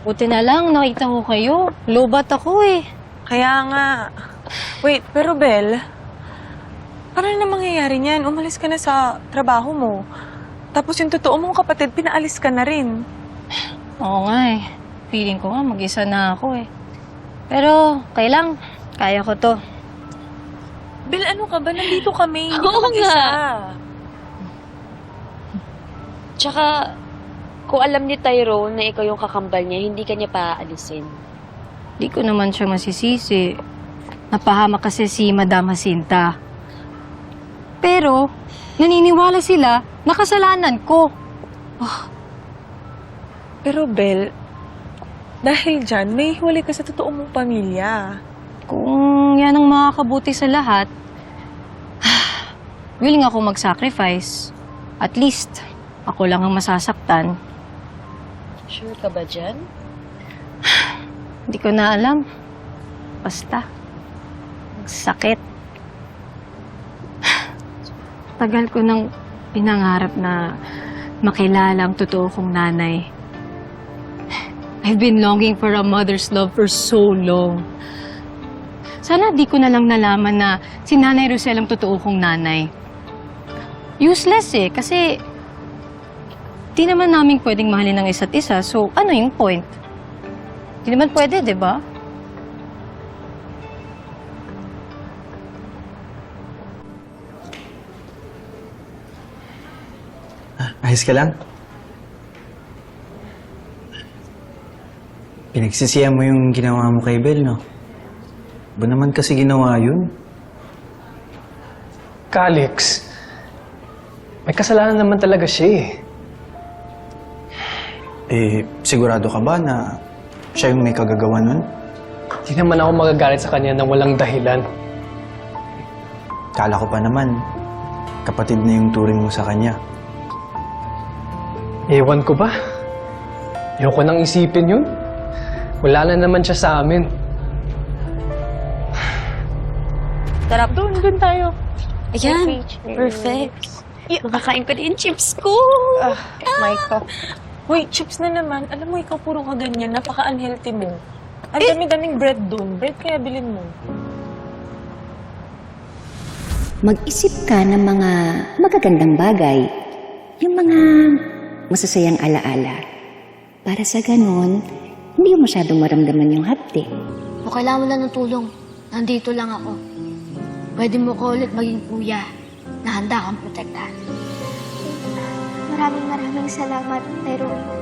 Buti na lang, nakita ko kayo. Lobat ako eh. Kaya nga. Wait, pero Bel, paano na mangyayari niyan? Umalis ka na sa trabaho mo. Tapos yung totoo mong kapatid, pinaalis ka na rin. Oo nga eh. Feeling ko nga mag-isa na ako eh. Pero, kailang, kaya ko to. Bel, ano ka ba? Nandito kami. Hindi ka Oo mag-isa. nga. Tsaka, kung alam ni Tyrone na ikaw yung kakambal niya, hindi ka niya paaalisin. Di ko naman siya masisisi. Napahamak kasi si Madam Jacinta. Pero, naniniwala sila na kasalanan ko. Pero Bel, dahil dyan, may hiwalay ka sa totoo mong pamilya. Kung yan ang makakabuti sa lahat, willing ako mag-sacrifice. At least, ako lang ang masasaktan. Sure ka ba dyan? Hindi ko na alam. Basta. Sakit. Tagal ko nang pinangarap na makilala ang totoo kong nanay. I've been longing for a mother's love for so long. Sana di ko na lang nalaman na si Nanay Rosel ang totoo kong nanay. Useless eh, kasi di naman namin pwedeng mahalin ng isa't isa, so ano yung point? Di naman pwede, di ba? Ayos ka lang? Pinagsisiyan mo yung ginawa mo kay Bel, no? Ba naman kasi ginawa yun? Calix, may kasalanan naman talaga siya eh. Eh, sigurado ka ba na siya yung may kagagawa nun? Hindi naman ako magagalit sa kanya nang walang dahilan. Kala ko pa naman, kapatid na yung turing mo sa kanya. Ewan ko ba? Ayoko nang isipin yun. Wala na naman siya sa amin. Tara, doon tayo. Ayan, perfect. Makakain ko din yung chips ko. Maika. Wait, chips na naman. Alam mo, ikaw puro ka ganyan. Napaka-unhealthy mo. Ang dami-daming bread doon. Bread kaya bilhin mo. Mag-isip ka ng mga magagandang bagay. Yung mga masasayang alaala. Para sa ganon, hindi mo masyadong maramdaman yung hapde. Kung kailangan mo lang ng tulong, nandito lang ako. Pwede mo ko ulit maging kuya na handa kang protektahan. Maraming salamat, Tyrone.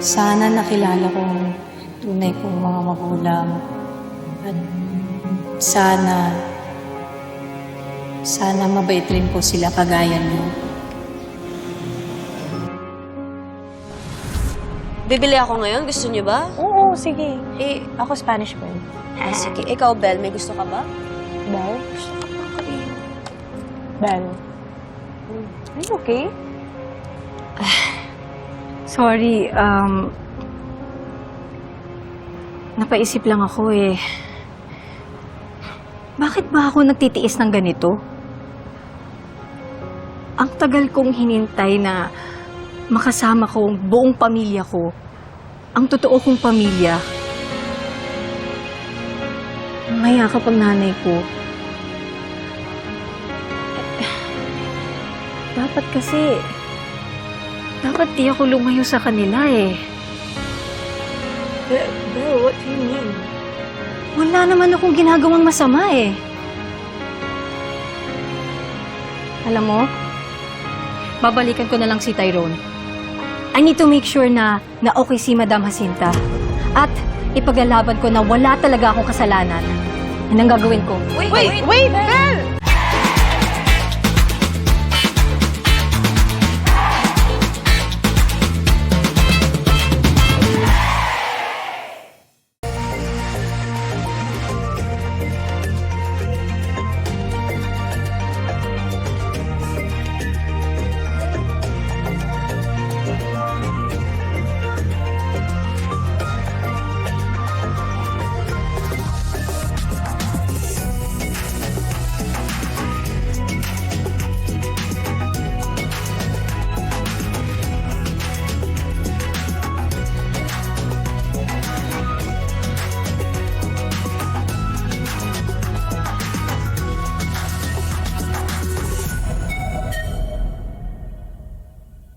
Sana nakilala ko ang tunay kong mga magulang. At sana mabait rin po sila kagaya niyo. Bibili ako ngayon, gusto niyo ba? Oo, sige. Eh, ako Spanish girl. Sige. Ikaw, Belle, may gusto ka ba? Bel? Bel? Are you okay? Sorry, napaisip lang ako eh. Bakit ba ako nagtitiis ng ganito? Ang tagal kong hinintay na makasama ko ang buong pamilya ko. Ang totoo kong pamilya. Mayakap ang nanay ko. Dapat kasi... Dapat di ako lumayo sa kanila eh. Bel, what do you mean? Wala naman akong ginagawang masama eh. Alam mo, babalikan ko na lang si Tyrone. I need to make sure na okay si Madam Jacinta. At ipaglalaban ko na wala talaga akong kasalanan. Yan ang gagawin ko. Wait, Bel!